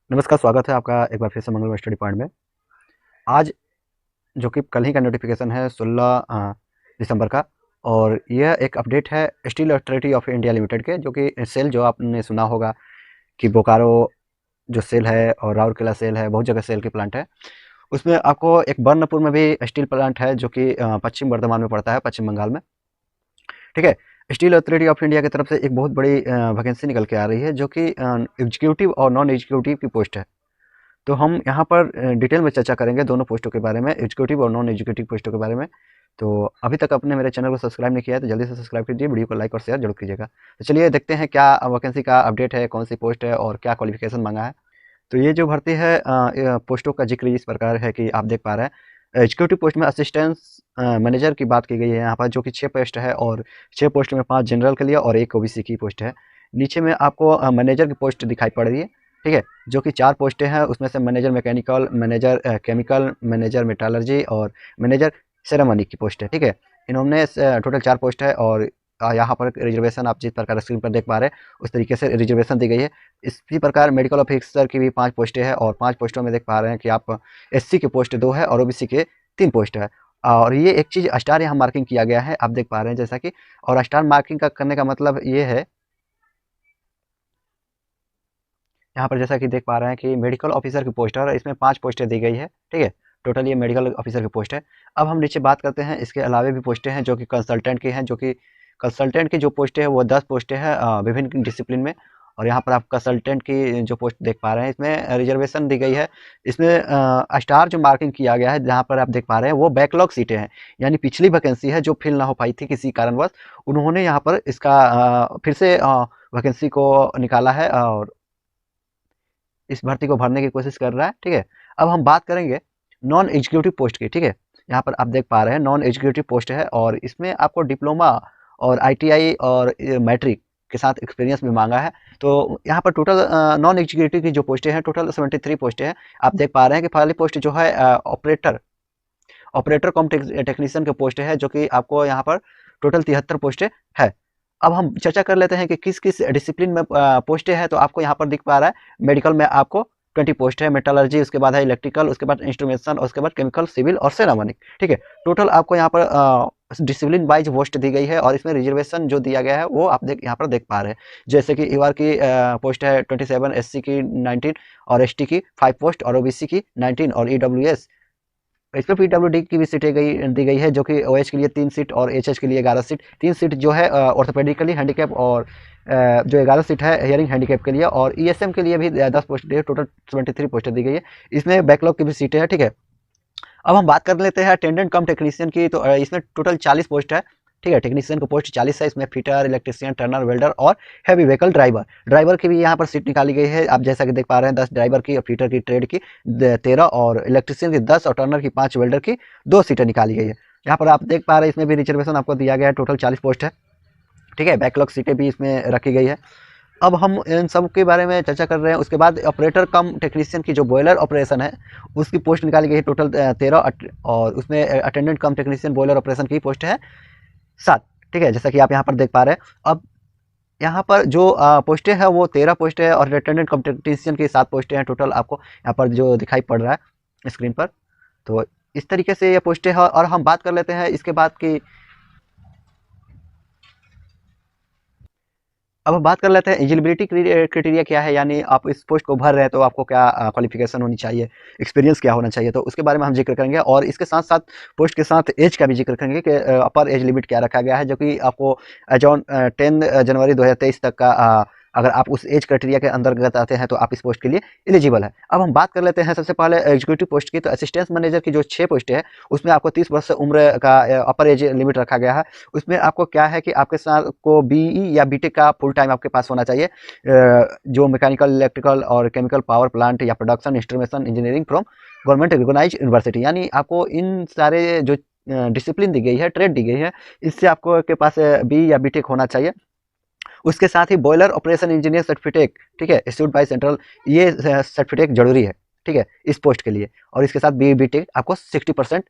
नमस्कार, स्वागत है आपका एक बार फिर से मंगलवार स्टडी पॉइंट में। आज जो कि कल ही का नोटिफिकेशन है 16 दिसंबर का, और यह एक अपडेट है steel authority of India limited के, जो कि सेल जो आपने सुना होगा कि बोकारो जो सेल है और राउरकेला सेल है, बहुत जगह सेल की प्लांट है। उसमें आपको एक बर्नपुर में भी स्टील प्लांट है, जो कि पश्चिम बर्धमान में पड़ता है, पश्चिम बंगाल में। ठीक है। स्टील अथॉरिटी ऑफ इंडिया की तरफ से एक बहुत बड़ी वैकेंसी निकल के आ रही है, जो कि एग्जीक्यूटिव और नॉन एग्जीक्यूटिव की पोस्ट है। तो हम यहाँ पर डिटेल में चर्चा करेंगे दोनों पोस्टों के बारे में, एग्जीक्यूटिव और नॉन एग्जीक्यूटिव पोस्टों के बारे में। तो अभी तक आपने मेरे चैनल को सब्सक्राइब नहीं किया है तो जल्दी से सब्सक्राइब कीजिए, वीडियो को लाइक और शेयर जरूर कीजिएगा। तो चलिए देखते हैं क्या वैकेंसी का अपडेट है, कौन सी पोस्ट है और क्या क्वालिफिकेशन मांगा है। तो ये जो भर्ती है पोस्टों का जिक्र इस प्रकार है कि आप देख पा रहे हैं, एग्जीक्यूटिव पोस्ट में असिस्टेंस मैनेजर की बात की गई है यहाँ पर, जो कि 6 पोस्ट है, और 6 पोस्ट में 5 जनरल के लिए और 1 ओबीसी की पोस्ट है। नीचे में आपको मैनेजर की पोस्ट दिखाई पड़ रही है, ठीक है, जो कि 4 पोस्टें हैं। उसमें से manager mechanical, manager chemical, manager metallurgy और मैनेजर सेरेमनी की पोस्ट है, ठीक है। इन्होंने टोटल 4 पोस्ट है, और यहाँ पर रिजर्वेशन आप जिस प्रकार स्क्रीन पर देख पा रहे हैं उस तरीके से रिजर्वेशन दी गई है। इसी प्रकार मेडिकल ऑफिसर की भी 5 पोस्टें हैं, और 5 पोस्टों में देख पा रहे हैं कि आप एससी की पोस्ट 2 है और ओबीसी के 3 पोस्ट है। और ये एक चीज़ स्टार यहाँ मार्किंग किया गया है, आप देख पा रहे हैं जैसा कि, और स्टार मार्किंग का करने का मतलब ये है, यहाँ पर जैसा कि देख पा रहे हैं कि मेडिकल ऑफिसर की पोस्ट है, इसमें 5 पोस्टें दी गई है, ठीक है। टोटल ये मेडिकल ऑफिसर की पोस्ट है। अब हम नीचे बात करते हैं, इसके अलावा भी पोस्टें हैं जो कि कंसल्टेंट की हैं, जो कि कंसल्टेंट की जो पोस्टें हैं वो 10 पोस्टें हैं विभिन्न डिसिप्लिन में। और यहाँ पर आप कंसल्टेंट की जो पोस्ट देख पा रहे हैं, इसमें रिजर्वेशन दी गई है। इसमें स्टार जो मार्किंग किया गया है, जहाँ पर आप देख पा रहे हैं वो बैकलॉग सीटें हैं, यानी पिछली वैकेंसी है जो फिल ना हो पाई थी किसी कारणवश, उन्होंने यहाँ पर इसका फिर से वैकेंसी को निकाला है और इस भर्ती को भरने की कोशिश कर रहा है, ठीक है। अब हम बात करेंगे नॉन एग्जीक्यूटिव पोस्ट की, ठीक है। यहाँ पर आप देख पा रहे हैं नॉन एग्जीक्यूटिव पोस्ट है, और इसमें आपको डिप्लोमा और आईटीआई और मैट्रिक के साथ एक्सपीरियंस भी मांगा है। तो यहाँ पर टोटल नॉन एग्जीक्यूटिव की जो पोस्टें हैं टोटल 73 पोस्टें हैं। आप देख पा रहे हैं कि पहली पोस्ट जो है ऑपरेटर ऑपरेटर कम टेक्नीशियन के पोस्ट है, जो कि आपको यहाँ पर टोटल 73 पोस्टें है। अब हम चर्चा कर लेते हैं कि किस किस डिसिप्लिन में पोस्टें हैं। तो आपको यहाँ पर दिख पा रहा है मेडिकल में आपको 20 पोस्ट है, मेटलर्जी, उसके बाद है इलेक्ट्रिकल, उसके बाद इंस्ट्रूमेंटेशन, और उसके बाद केमिकल, सिविल और सेरामिक, ठीक है। टोटल आपको यहाँ पर डिसिप्लिन वाइज पोस्ट दी गई है, और इसमें रिजर्वेशन जो दिया गया है वो आप यहाँ पर देख पा रहे हैं। जैसे कि ईआर की पोस्ट है 27, एससी की 19 और एसटी की 5 पोस्ट और ओबीसी की 19 और ईडब्ल्यूएस, इसमें पीडब्ल्यूडी की भी सीटें दी गई है, जो कि ओएच के लिए 3 सीट और एचएच के लिए 11 सीट। 3 सीट जो है ऑर्थोपेडिकली हैंडीकैप, और जो 11 सीट है हियरिंग हैंडीकैप के लिए, और ईएसएम के लिए भी 10 पोस्ट दी है। टोटल 73 पोस्टें दी गई है। इसमें बैकलॉग की भी सीटें हैं, ठीक है। अब हम बात कर लेते हैं अटेंडेंट कम टेक्नीशियन की। तो इसमें टोटल 40 पोस्ट है, ठीक है। टेक्नीशियन को पोस्ट 40 है, इसमें फिटर, इलेक्ट्रिशियन, टर्नर, वेल्डर और हैवी व्हीकल ड्राइवर। ड्राइवर की भी यहाँ पर सीट निकाली गई है, आप जैसा कि देख पा रहे हैं 10 ड्राइवर की, और फिटर की ट्रेड की 13, और इलेक्ट्रिशियन की 10, और टर्नर की 5, वेल्डर की 2 सीटें निकाली गई है। यहाँ पर आप देख पा रहे हैं इसमें भी रिजर्वेशन आपको दिया गया है, टोटल 40 पोस्ट है, ठीक है। बैकलॉग सीटें भी इसमें रखी गई है। अब हम इन सब के बारे में चर्चा कर रहे हैं। उसके बाद ऑपरेटर कम टेक्नीशियन की जो बॉयलर ऑपरेशन है उसकी पोस्ट निकाली गई है, टोटल 13, और उसमें अटेंडेंट कम टेक्नीशियन बॉयलर ऑपरेशन की पोस्ट है 7, ठीक है, जैसा कि आप यहाँ पर देख पा रहे हैं। अब यहाँ पर जो पोस्टें हैं वो 13 पोस्टें हैं, और अटेंडेंट कम टेक्नीशियन की 7 पोस्टें हैं टोटल, आपको यहाँ पर जो दिखाई पड़ रहा है स्क्रीन पर। तो इस तरीके से ये पोस्टें हैं। और हम बात कर लेते हैं इसके बाद की, अब हम बात कर लेते हैं एलिजिबिलिटी क्राइटेरिया क्या है, यानी आप इस पोस्ट को भर रहे हैं तो आपको क्या क्वालिफिकेशन होनी चाहिए, एक्सपीरियंस क्या होना चाहिए, तो उसके बारे में हम जिक्र करेंगे। और इसके साथ साथ पोस्ट के साथ एज का भी जिक्र करेंगे कि अपर एज लिमिट क्या रखा गया है, जो कि आपको एज ऑन 10 जनवरी 2023 तक का अगर आप उस एज क्राइटेरिया के अंतर्गत आते हैं तो आप इस पोस्ट के लिए एलिजिबल है। अब हम बात कर लेते हैं सबसे पहले एग्जीक्यूटिव पोस्ट की। तो असिस्टेंट मैनेजर की जो 6 पोस्ट है उसमें आपको 30 वर्ष से उम्र का अपर एज लिमिट रखा गया है। उसमें आपको क्या है कि आपके साथ को बीई या बीटेक का फुल टाइम आपके पास होना चाहिए, जो मैकेनिकल, इलेक्ट्रिकल और केमिकल पावर प्लांट या production instrumentation engineering from government recognised university, यानी आपको इन सारे जो डिसिप्लिन दी गई है, ट्रेड दी गई है, इससे आपको के पास बी या बीटेक होना चाहिए। उसके साथ ही बॉयलर ऑपरेशन इंजीनियर सर्टिफिकेट, ठीक है, इश्यूड बाय सेंट्रल, ये सर्टिफिकेट जरूरी है, ठीक है, इस पोस्ट के लिए। और इसके साथ बी.टेक आपको 65%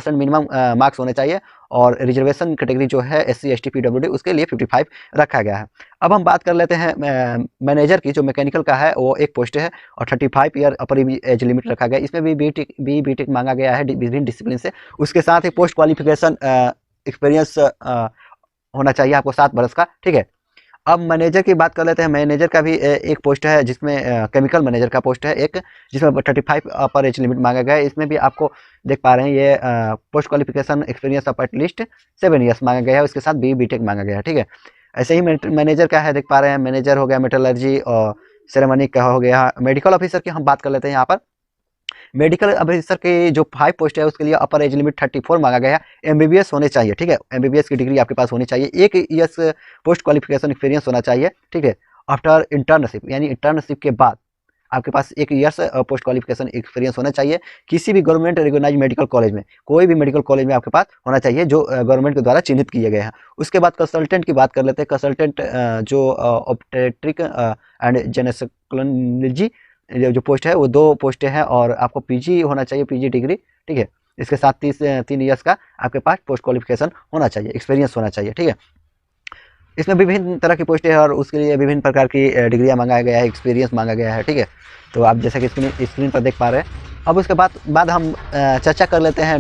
मिनिमम मार्क्स होने चाहिए। और रिजर्वेशन कैटेगरी जो है SC ST PWD उसके लिए 55 रखा गया है। अब हम बात कर लेते हैं मैनेजर की, जो मैकेनिकल का है वो एक पोस्ट है और 35 ईयर अपर एज लिमिट रखा गया है। इसमें भी बी.टेक मांगा गया है विभिन्न डिसिप्लिन से। उसके साथ ही पोस्ट क्वालिफिकेशन एक्सपीरियंस होना चाहिए आपको 7 वर्ष का, ठीक है। अब मैनेजर की बात कर लेते हैं। मैनेजर का भी एक पोस्ट है जिसमें केमिकल मैनेजर का पोस्ट है एक, जिसमें 35 अपर एज लिमिट मांगा गया है। इसमें भी आपको देख पा रहे हैं ये post qualification experience of at least 7 years मांगा गया है। उसके साथ बी.टेक मांगा गया है, ठीक है। ऐसे ही मैनेजर का है, देख पा रहे हैं मैनेजर हो गया मेटलर्जी और सेरेमनी का हो गया। मेडिकल ऑफिसर की हम बात कर लेते हैं। यहाँ पर मेडिकल ऑफिसर की जो 5 पोस्ट है उसके लिए अपर एज लिमिट 34 मांगा गया है। MBBS होने चाहिए, ठीक है। MBBS की डिग्री आपके पास होनी चाहिए। 1 ईयर्स पोस्ट क्वालिफिकेशन एक्सपीरियंस होना चाहिए, ठीक है। आफ्टर इंटर्नशिप, यानी इंटर्नशिप के बाद आपके पास 1 ईयर्स पोस्ट क्वालिफिकेशन एक्सपीरियंस होना चाहिए किसी भी गवर्नमेंट रिकॉग्नाइज मेडिकल कॉलेज में। कोई भी मेडिकल कॉलेज में आपके पास होना चाहिए जो गवर्नमेंट के द्वारा चिन्हित किए गए हैं। उसके बाद कंसल्टेंट की बात कर लेते हैं। कंसल्टेंट जो ऑब्स्टेट्रिक एंड जेनेकोलॉजी जो पोस्ट है वो 2 पोस्टें हैं और आपको PG होना चाहिए, PG डिग्री, ठीक है। इसके साथ 3 ईयर्स का आपके पास पोस्ट क्वालिफिकेशन होना चाहिए, एक्सपीरियंस होना चाहिए, ठीक है। इसमें विभिन्न तरह की पोस्टें हैं और उसके लिए विभिन्न प्रकार की डिग्रियां मांगा गया है, एक्सपीरियंस मांगा गया है, ठीक है। तो आप जैसा कि स्क्रीन पर देख पा रहे हैं। अब उसके बाद हम चर्चा कर लेते हैं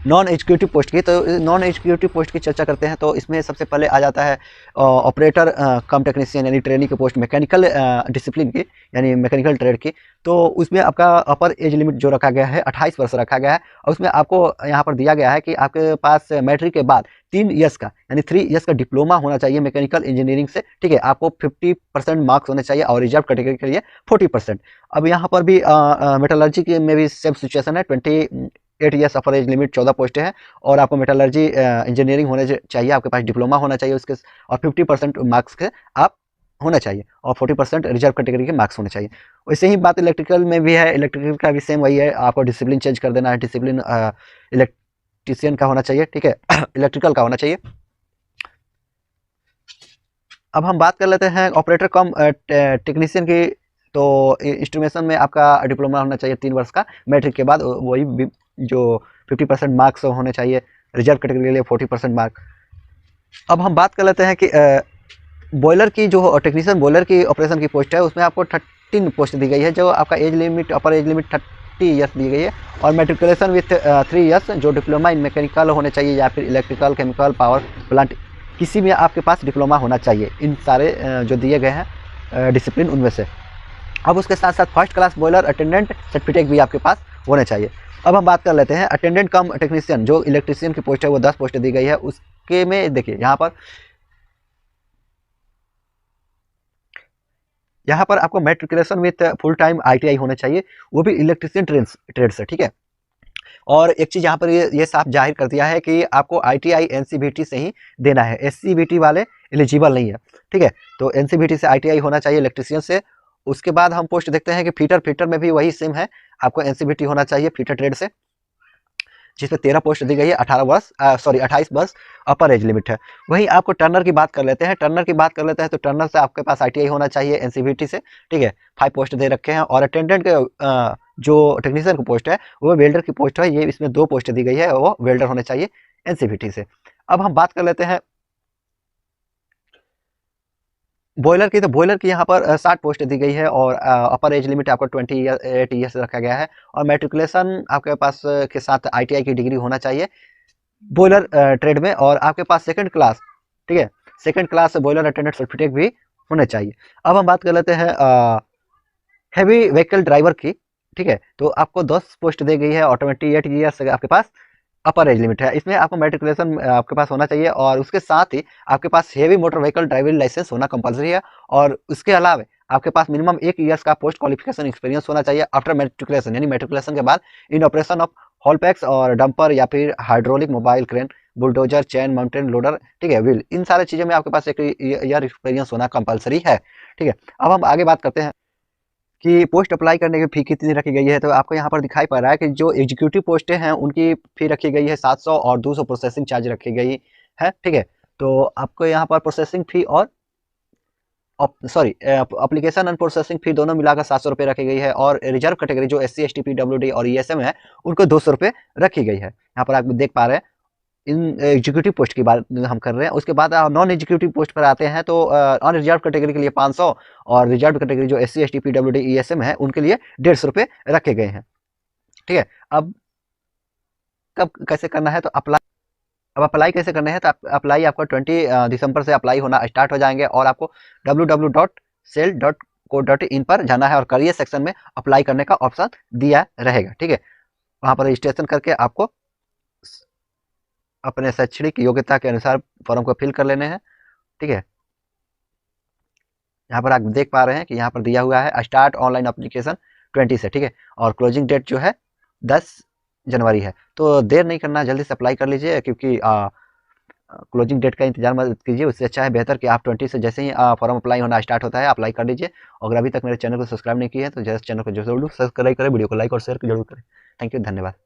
नॉन एग्जीक्यूटिव पोस्ट की। तो नॉन एग्जीक्यूटिव पोस्ट की चर्चा करते हैं। तो इसमें सबसे पहले आ जाता है ऑपरेटर कम टेक्नीशियन, यानी ट्रेनी की पोस्ट मैकेनिकल डिसिप्लिन की, यानी मैकेनिकल ट्रेड की। तो उसमें आपका अपर एज लिमिट जो रखा गया है 28 वर्ष रखा गया है। और उसमें आपको यहाँ पर दिया गया है कि आपके पास मैट्रिक के बाद 3 ईयर्स का, यानी 3 ईयर्स का डिप्लोमा होना चाहिए मैकेनिकल इंजीनियरिंग से, ठीक है। आपको 50% मार्क्स होने चाहिए और रिजर्व कैटेगरी के लिए 40%। अब यहाँ पर भी मेटलर्जी के में भी सेम सिचुएशन है। 28 ईयर्स अपर एज लिमिट 14 पोस्टें हैं और आपको मेटलर्जी इंजीनियरिंग होने चाहिए, आपके पास डिप्लोमा होना चाहिए उसके, और 50% मार्क्स के आप होना चाहिए और 40% रिजर्व कैटेगरी के मार्क्स होने चाहिए। वैसे ही बात इलेक्ट्रिकल में भी है। इलेक्ट्रिकल का भी सेम वही है, आपको डिसिप्लिन चेंज कर देना है। डिसिप्लिन इलेक्ट्रिशियन का होना चाहिए, ठीक है। इलेक्ट्रिकल का होना चाहिए। अब हम बात कर लेते हैं ऑपरेटर कम टेक्नीशियन की। तो इंस्ट्रूमेशन में आपका डिप्लोमा होना चाहिए 3 वर्ष का मैट्रिक के बाद, वही जो 50% मार्क्स होने चाहिए, रिजर्व कैटेगरी के लिए 40% मार्क। अब हम बात कर लेते हैं कि बॉयलर की जो टेक्नीशियन बॉयलर की ऑपरेशन की पोस्ट है उसमें आपको 13 पोस्ट दी गई है। जो आपका age limit upper age limit 30 years दी गई है और मेट्रिकुलेशन विथ 3 ईयर्स, जो डिप्लोमा इन मैकेनिकल होने चाहिए या फिर इलेक्ट्रिकल, केमिकल, पावर प्लांट, किसी में आपके पास डिप्लोमा होना चाहिए। इन सारे जो दिए गए हैं डिसिप्लिन उनमें से। अब उसके साथ साथ first class boiler attendant certificate भी आपके पास होने चाहिए। अब हम बात कर लेते हैं अटेंडेंट कम टेक्नीशियन, जो इलेक्ट्रीशियन की पोस्ट है वो 10 पोस्ट दी गई है। उसके में देखिए यहाँ पर आपको matriculation with full time ITI होना चाहिए, वो भी इलेक्ट्रीशियन ट्रेड से, ठीक है। और एक चीज़ यहाँ पर ये साफ जाहिर कर दिया है कि आपको ITI NCVT से ही देना है, SCVT वाले एलिजिबल नहीं है, ठीक है। तो NCVT से ITI होना चाहिए इलेक्ट्रीशियन से। उसके बाद हम पोस्ट देखते हैं कि फीटर में भी वही सेम है, आपको NCVT होना चाहिए फीटर ट्रेड से, जिसमें 13 पोस्ट दी गई है। 28 वर्ष अपर एज लिमिट है। वहीं आपको टर्नर की बात कर लेते हैं। तो टर्नर से आपके पास ITI होना चाहिए NCVT से, ठीक है। 5 पोस्ट दे रखे हैं। और अटेंडेंट के जो टेक्नीशियन की पोस्ट है वो वेल्डर की पोस्ट है, ये इसमें 2 पोस्ट दी गई है, वो वेल्डर होने चाहिए NCVT से। अब हम बात कर लेते हैं बॉयलर की। तो बॉयलर की यहाँ पर 60 पोस्ट दी गई है और अपर एज लिमिट आपको 28 ईयर्स रखा गया है। और मैट्रिकुलेशन आपके पास के साथ ITI की डिग्री होना चाहिए बॉयलर ट्रेड में। और आपके पास सेकंड क्लास, ठीक है, second class boiler attendant certificate भी होने चाहिए। अब हम बात कर लेते हैं हैवी व्हीकल ड्राइवर की, ठीक है। तो आपको 10 पोस्ट दी गई है और 28 ईयर्स आपके पास अपर एज लिमिट है। इसमें आपको मैट्रिकुलेशन आपके पास होना चाहिए और उसके साथ ही आपके पास heavy motor vehicle driving licence होना कंपलसरी है। और उसके अलावा आपके पास मिनिमम 1 ईयर्स का पोस्ट क्वालिफिकेशन एक्सपीरियंस होना चाहिए आफ्टर मैट्रिकुलेशन, यानी मैट्रिकुलेशन के बाद इन ऑपरेशन ऑफ हॉलपैक्स और डंपर या फिर hydraulic mobile crane, bulldozer, chain mountain loader, ठीक है, व्हील, इन सारे चीज़ों में आपके पास 1 ईयर एक्सपीरियंस होना कंपलसरी है, ठीक है। अब हम आगे बात करते हैं कि पोस्ट अप्लाई करने की फ़ी कितनी रखी गई है। तो आपको यहाँ पर दिखाई पड़ रहा है कि जो एग्जीक्यूटिव पोस्टें हैं उनकी फ़ी रखी गई है 700 और 200 प्रोसेसिंग चार्ज रखी गई है, ठीक है। तो आपको यहाँ पर प्रोसेसिंग फ़ी और sorry application and processing fee दोनों मिलाकर 700 रुपये रखी गई है, और रिजर्व कैटेगरी जो SC ST PWD और ESM है उनको 200 रुपये रखी गई है। यहाँ पर आप देख पा रहे हैं इन एग्जीक्यूटिव पोस्ट की बात हम कर रहे हैं। उसके बाद नॉन एग्जीक्यूटिव पोस्ट पर आते हैं, तो नॉन रिजर्व कैटेगरी के लिए 500 और रिजर्व कैटेगरी जो SC ST PWD ESM है उनके लिए 150 रुपये रखे गए हैं। ठीक है, अब कब कैसे करना है, तो अब अप्लाई कैसे करना है, तो अप्लाई आपको 20 दिसंबर से अप्लाई होना स्टार्ट हो जाएंगे, और आपको www.cell.co.in पर जाना है और करियर सेक्शन में अप्लाई करने का ऑप्शन दिया रहेगा। ठीक है, वहाँ पर रजिस्ट्रेशन करके आपको अपने शैक्षणिक योग्यता के अनुसार फॉर्म को फिल कर लेने हैं। ठीक है, यहाँ पर आप देख पा रहे हैं कि यहाँ पर दिया हुआ है स्टार्ट ऑनलाइन एप्लीकेशन 20 से। ठीक है, और क्लोजिंग डेट जो है 10 जनवरी है। तो देर नहीं करना, जल्दी से अप्लाई कर लीजिए, क्योंकि क्लोजिंग डेट का इंतजार मत कीजिए। उससे अच्छा है, बेहतर कि आप 20 से जैसे ही फॉर्म अप्लाई होना स्टार्ट होता है अप्लाई कर लीजिए। अगर अभी तक मेरे चैनल को सब्सक्राइब नहीं किया है तो जैसे चैनल को जरूर सब्सक्राइब करें, वीडियो को लाइक और शेयर जरूर करें। थैंक यू, धन्यवाद।